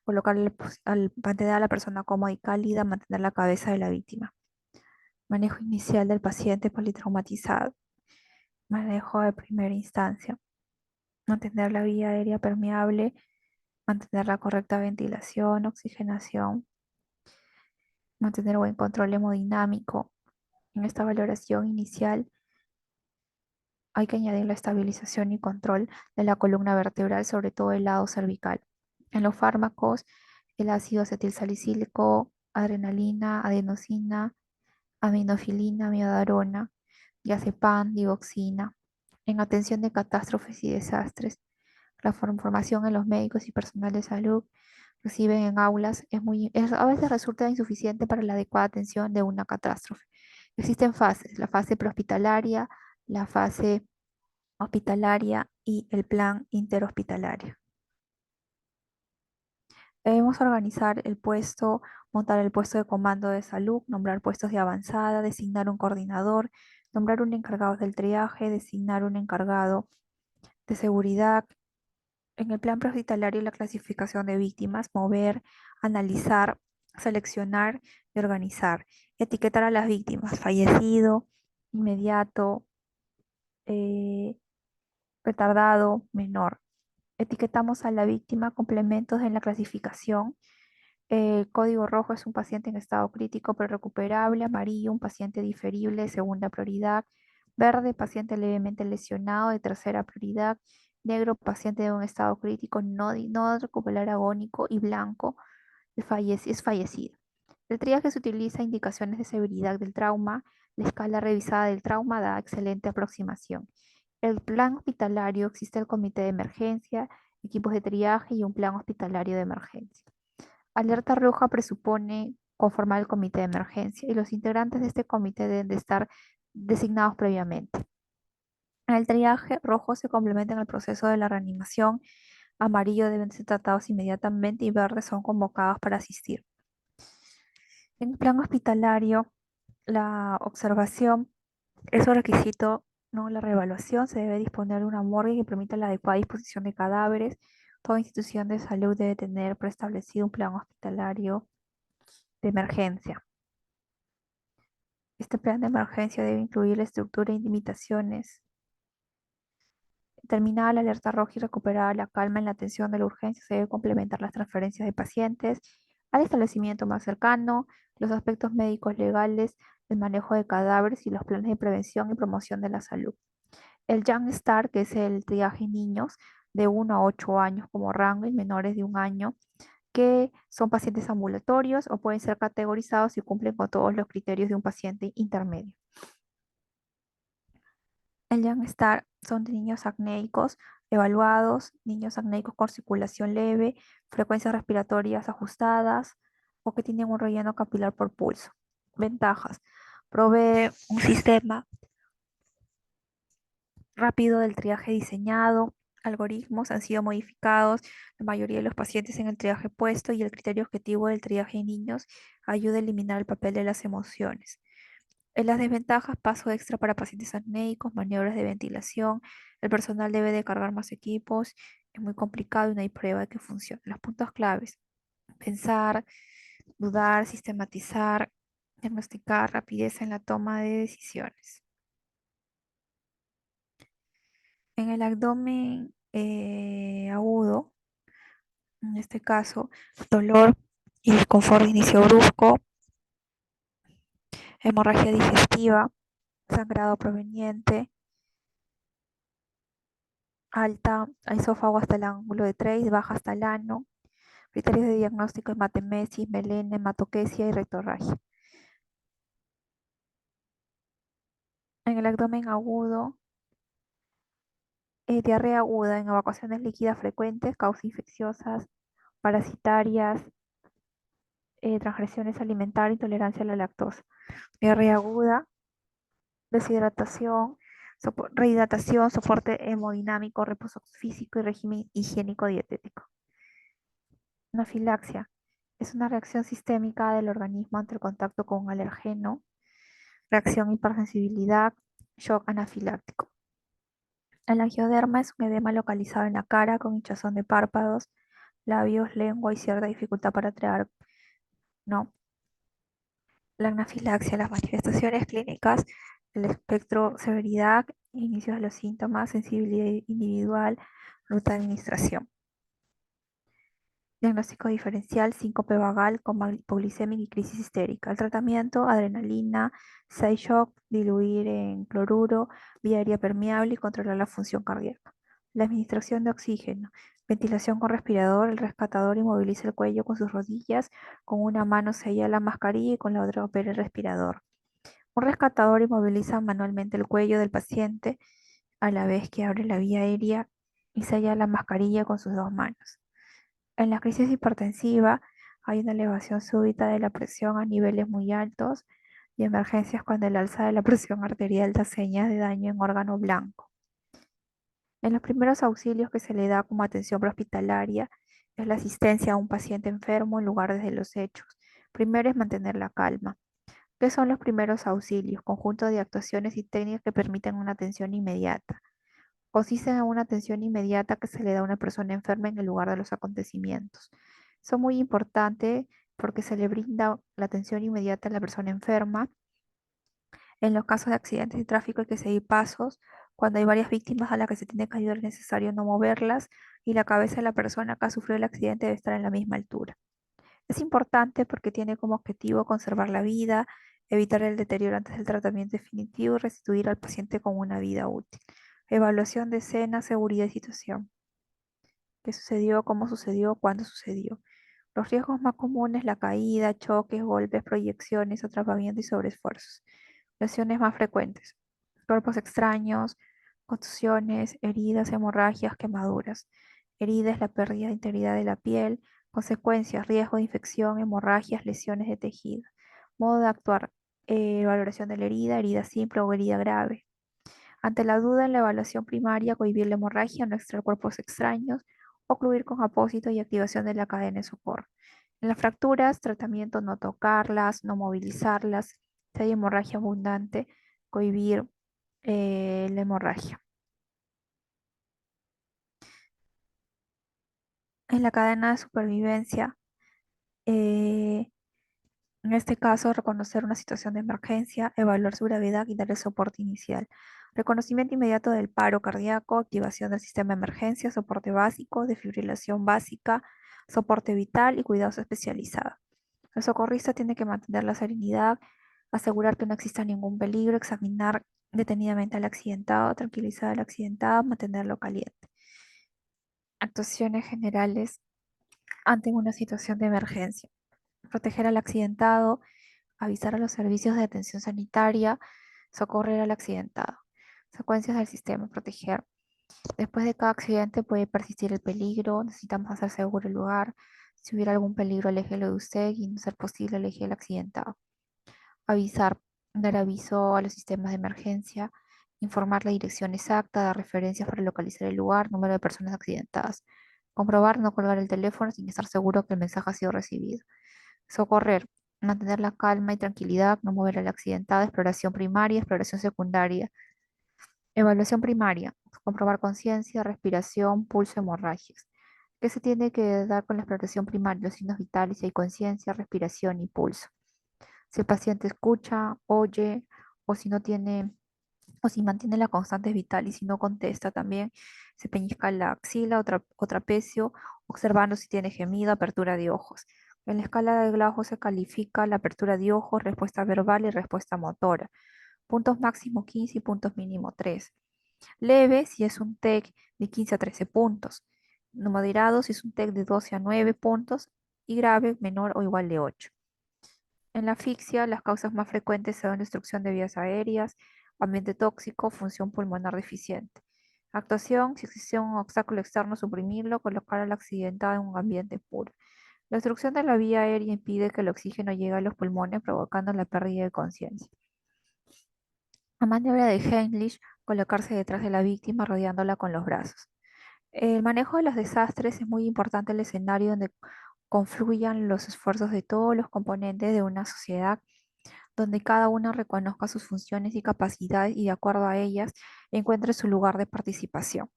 mantener a la persona cómoda y cálida, mantener la cabeza de la víctima. Manejo inicial del paciente politraumatizado. Manejo de primera instancia. Mantener la vía aérea permeable, mantener la correcta ventilación, oxigenación, mantener buen control hemodinámico. En esta valoración inicial hay que añadir la estabilización y control de la columna vertebral, sobre todo el lado cervical. En los fármacos, el ácido acetilsalicílico, adrenalina, adenosina, aminofilina, miodarona, diazepam, digoxina. En atención de catástrofes y desastres, la formación en los médicos y personal de salud reciben en aulas a veces resulta insuficiente para la adecuada atención de una catástrofe. Existen fases, la fase prehospitalaria, la fase hospitalaria y el plan interhospitalario. Debemos organizar el puesto, montar el puesto de comando de salud, nombrar puestos de avanzada, designar un coordinador, nombrar un encargado del triaje, designar un encargado de seguridad. En el plan prehospitalario, la clasificación de víctimas, mover, analizar, seleccionar y organizar. Etiquetar a las víctimas, fallecido, inmediato, eh, retardado, menor. Etiquetamos a la víctima, complementos en la clasificación. Código rojo es un paciente en estado crítico pero recuperable. Amarillo, un paciente diferible de segunda prioridad. Verde, paciente levemente lesionado de tercera prioridad. Negro, paciente de un estado crítico no recuperar agónico. Y blanco, es fallecido. El triaje se utiliza indicaciones de severidad del trauma. La escala revisada del trauma da excelente aproximación. El plan hospitalario, existe el comité de emergencia, equipos de triaje y un plan hospitalario de emergencia. Alerta roja presupone conformar el comité de emergencia y los integrantes de este comité deben de estar designados previamente. En el triaje, rojo se complementa en el proceso de la reanimación, amarillo deben ser tratados inmediatamente y verdes son convocados para asistir. En el plan hospitalario, la observación es un requisito, ¿no? La reevaluación se debe disponer de una morgue que permita la adecuada disposición de cadáveres. Toda institución de salud debe tener preestablecido un plan hospitalario de emergencia. Este plan de emergencia debe incluir la estructura y limitaciones. Terminada la alerta roja y recuperada la calma en la atención de la urgencia, se debe complementar las transferencias de pacientes al establecimiento más cercano, los aspectos médicos legales el manejo de cadáveres y los planes de prevención y promoción de la salud. El Young Star, que es el triaje en niños de 1 a 8 años como rango y menores de 1 año, que son pacientes ambulatorios o pueden ser categorizados si cumplen con todos los criterios de un paciente intermedio. El Young Star son de niños acnéicos evaluados, niños acnéicos con circulación leve, frecuencias respiratorias ajustadas o que tienen un relleno capilar por pulso. Ventajas. Provee un sistema rápido del triaje diseñado, algoritmos han sido modificados, la mayoría de los pacientes en el triaje puesto y el criterio objetivo del triaje en niños ayuda a eliminar el papel de las emociones. En las desventajas, paso extra para pacientes acnéicos, maniobras de ventilación, el personal debe de cargar más equipos, es muy complicado y no hay prueba de que funcione. Los puntos claves, pensar, dudar, sistematizar, diagnosticar, rapidez en la toma de decisiones. En el abdomen agudo, en este caso, dolor y desconfort de inicio brusco, hemorragia digestiva, sangrado proveniente, alta, esófago hasta el ángulo de Trace, baja hasta el ano, criterios de diagnóstico: hematemesis, melena, hematoquesia y rectorragia. En el abdomen agudo, diarrea aguda en evacuaciones líquidas frecuentes, causas infecciosas, parasitarias, transgresiones alimentarias, intolerancia a la lactosa. Diarrea aguda, deshidratación, rehidratación, soporte hemodinámico, reposo físico y régimen higiénico dietético. Anafilaxia es una reacción sistémica del organismo ante el contacto con un alergeno, reacción hipersensibilidad, shock anafiláctico. El angioderma es un edema localizado en la cara con hinchazón de párpados, labios, lengua y cierta dificultad para tragar, ¿no? La anafilaxia, las manifestaciones clínicas, el espectro, severidad, inicios de los síntomas, sensibilidad individual, ruta de administración. Diagnóstico diferencial: síncope vagal, coma hipoglicémica y crisis histérica. El tratamiento: adrenalina, Shock, diluir en cloruro, vía aérea permeable y controlar la función cardíaca. La administración de oxígeno: ventilación con respirador. El rescatador inmoviliza el cuello con sus rodillas, con una mano sella la mascarilla y con la otra opera el respirador. Un rescatador inmoviliza manualmente el cuello del paciente a la vez que abre la vía aérea y sella la mascarilla con sus dos manos. En la crisis hipertensiva hay una elevación súbita de la presión a niveles muy altos y emergencias cuando el alza de la presión arterial da señas de daño en órgano blanco. En los primeros auxilios que se le da como atención prehospitalaria es la asistencia a un paciente enfermo en lugar de los hechos. Primero es mantener la calma. ¿Qué son los primeros auxilios? Conjunto de actuaciones y técnicas que permiten una atención inmediata. Consisten en una atención inmediata que se le da a una persona enferma en el lugar de los acontecimientos. Son muy importantes porque se le brinda la atención inmediata a la persona enferma. En los casos de accidentes de tráfico hay que seguir pasos. Cuando hay varias víctimas a las que se tiene que ayudar es necesario no moverlas y la cabeza de la persona que ha sufrido el accidente debe estar en la misma altura. Es importante porque tiene como objetivo conservar la vida, evitar el deterioro antes del tratamiento definitivo y restituir al paciente con una vida útil. Evaluación de escena, seguridad y situación. ¿Qué sucedió? ¿Cómo sucedió? ¿Cuándo sucedió? Los riesgos más comunes: la caída, choques, golpes, proyecciones, atrapamiento y sobreesfuerzos. Lesiones más frecuentes: cuerpos extraños, contusiones, heridas, hemorragias, quemaduras. Herida es la pérdida de integridad de la piel. Consecuencias: riesgo de infección, hemorragias, lesiones de tejido. Modo de actuar: valoración de la herida, herida simple o herida grave. Ante la duda en la evaluación primaria, cohibir la hemorragia, no extraer cuerpos extraños, ocluir con apósito y activación de la cadena de socorro. En las fracturas, tratamiento: no tocarlas, no movilizarlas. Si hay hemorragia abundante, cohibir la hemorragia. En la cadena de supervivencia, eh, en este caso, reconocer una situación de emergencia, evaluar su gravedad y dar el soporte inicial. Reconocimiento inmediato del paro cardíaco, activación del sistema de emergencia, soporte básico, defibrilación básica, soporte vital y cuidados especializados. El socorrista tiene que mantener la serenidad, asegurar que no exista ningún peligro, examinar detenidamente al accidentado, tranquilizar al accidentado, mantenerlo caliente. Actuaciones generales ante una situación de emergencia. Proteger al accidentado, avisar a los servicios de atención sanitaria, socorrer al accidentado. Secuencias del sistema, proteger. Después de cada accidente puede persistir el peligro, necesitamos hacer seguro el lugar. Si hubiera algún peligro, aléjelo de usted y, no ser posible, aleje al accidentado. Avisar, dar aviso a los sistemas de emergencia, informar la dirección exacta, dar referencias para localizar el lugar, número de personas accidentadas. Comprobar, no colgar el teléfono sin estar seguro que el mensaje ha sido recibido. Socorrer, mantener la calma y tranquilidad, no mover al accidentado, exploración primaria, exploración secundaria. Evaluación primaria, comprobar conciencia, respiración, pulso, hemorragias. ¿Qué se tiene que dar con la exploración primaria? Los signos vitales, si hay conciencia, respiración y pulso. Si el paciente escucha, oye, o si no tiene, o si mantiene la constante vital y si no contesta también, se peñizca la axila o trapecio, observando si tiene gemido, apertura de ojos. En la escala de Glasgow se califica la apertura de ojos, respuesta verbal y respuesta motora. Puntos máximo 15 y puntos mínimo 3. Leve si es un TEC de 15 a 13 puntos. No moderado si es un TEC de 12 a 9 puntos. Y grave, menor o igual de 8. En la asfixia, las causas más frecuentes son destrucción de vías aéreas, ambiente tóxico, función pulmonar deficiente. Actuación, si existe un obstáculo externo, suprimirlo, colocar al accidentado en un ambiente puro. La obstrucción de la vía aérea impide que el oxígeno llegue a los pulmones, provocando la pérdida de conciencia. La maniobra de Heimlich, colocarse detrás de la víctima rodeándola con los brazos. El manejo de los desastres es muy importante en el escenario donde confluyan los esfuerzos de todos los componentes de una sociedad, donde cada uno reconozca sus funciones y capacidades y de acuerdo a ellas encuentre su lugar de participación.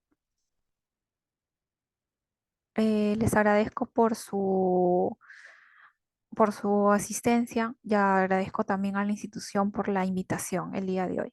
Les agradezco por su asistencia y agradezco también a la institución por la invitación el día de hoy.